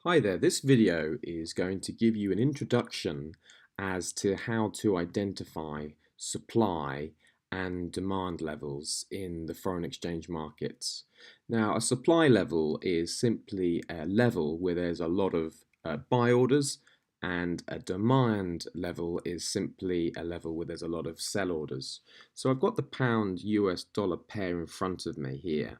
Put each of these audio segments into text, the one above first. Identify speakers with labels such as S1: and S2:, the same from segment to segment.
S1: Hi there, this video is going to give you an introduction as to how to identify supply and demand levels in the foreign exchange markets. Now, a supply level is simply a level where there's a lot of buy orders, and a demand level is simply a level where there's a lot of sell orders. So I've got the pound US dollar pair in front of me here.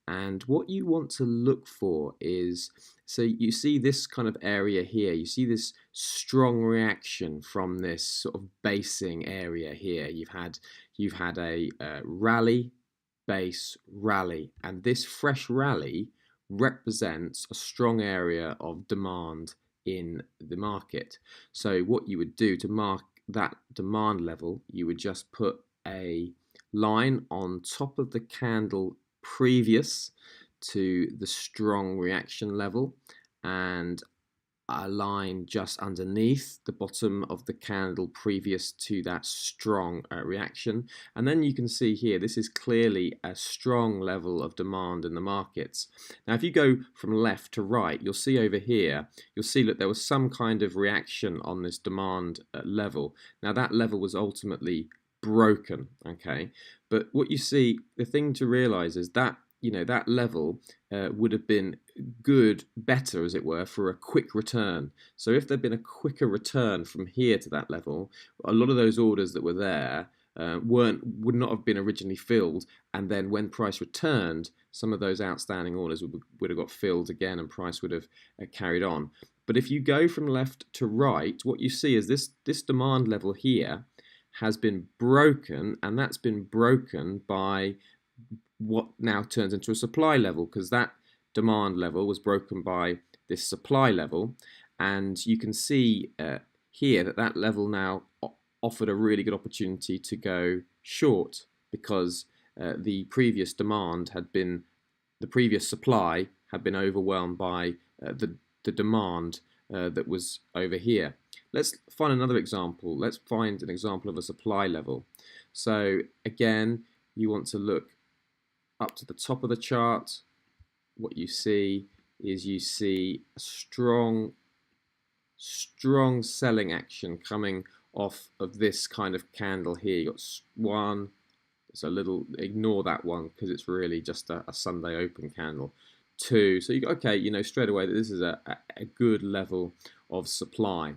S1: And what you want to look for is, so you see this kind of area here, you see this strong reaction from this sort of basing area here. You've had a rally, base, rally, and this fresh rally represents a strong area of demand in the market. So what you would do to mark that demand level, you would just put a line on top of the candle previous to the strong reaction level and a line just underneath the bottom of the candle previous to that strong reaction. And then you can see here, this is clearly a strong level of demand in the markets. Now, if you go from left to right, you'll see over here, you'll see that there was some kind of reaction on this demand level. Now, that level was ultimately broken, okay? But what you see, the thing to realize is that that level would have been good, better as it were, for a quick return. So if there'd been a quicker return from here to that level, a lot of those orders that were there would not have been originally filled, and then when price returned, some of those outstanding orders would have got filled again, and price would have carried on. But if you go from left to right, what you see is this demand level here has been broken, and that's been broken by what now turns into a supply level, because that demand level was broken by this supply level. And you can see here that that level now offered a really good opportunity to go short, because the previous supply had been overwhelmed by the demand that was over here. Let's find another example. Let's find an example of a supply level. So again, you want to look up to the top of the chart. What you see is you see a strong selling action coming off of this kind of candle here. You got one, it's a little, ignore that one because it's really just a Sunday open candle. Two, so you go, okay, straight away that this is a good level of supply.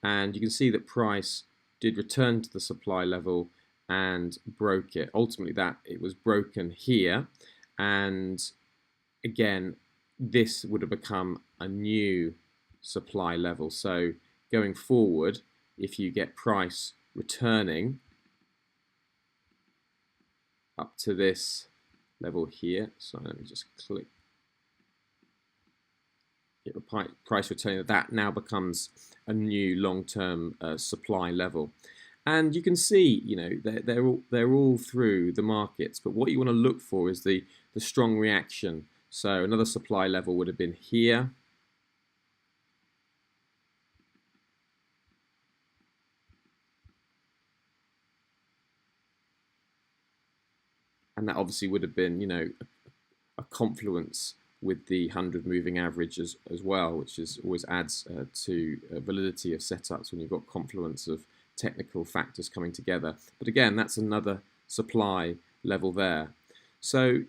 S1: And you can see that price did return to the supply level and broke it. Ultimately, that it was broken here, and again, this would have become a new supply level. So going forward, if you get price returning up to this level here, so let me just click. Price returning, that now becomes a new long-term supply level. And you can see, they're all through the markets. But what you want to look for is the strong reaction. So another supply level would have been here. And that obviously would have been, a confluence with the 100 moving average as well, which always adds to validity of setups when you've got confluence of technical factors coming together. But again, that's another supply level there. So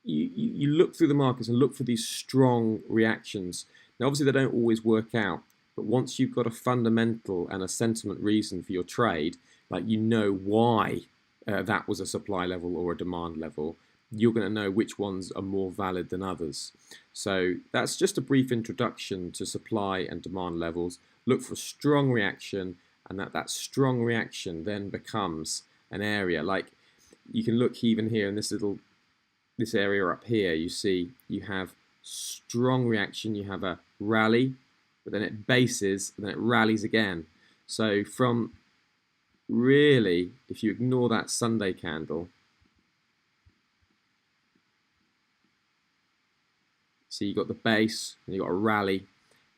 S1: you look through the markets and look for these strong reactions. Now, obviously, they don't always work out, but once you've got a fundamental and a sentiment reason for your trade, like why that was a supply level or a demand level, you're going to know which ones are more valid than others. So that's just a brief introduction to supply and demand levels. Look for strong reaction, and that strong reaction then becomes an area. Like you can look even here in this area up here, you see you have strong reaction, you have a rally, but then it bases, and then it rallies again. So from really, if you ignore that Sunday candle, so you've got the base, and you've got a rally,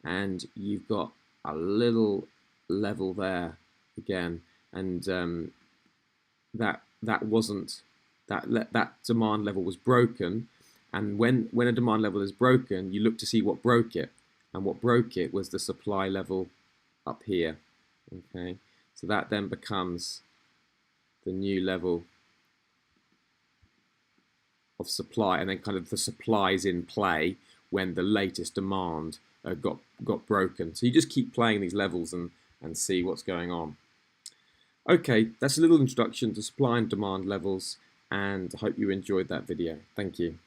S1: and you've got a little level there again, and that demand level was broken. And when a demand level is broken, you look to see what broke it, and what broke it was the supply level up here. Okay, so that then becomes the new level of supply, and then kind of the supply is in play when the latest demand got broken. So you just keep playing these levels and see what's going on. Okay, that's a little introduction to supply and demand levels, and I hope you enjoyed that video. Thank you.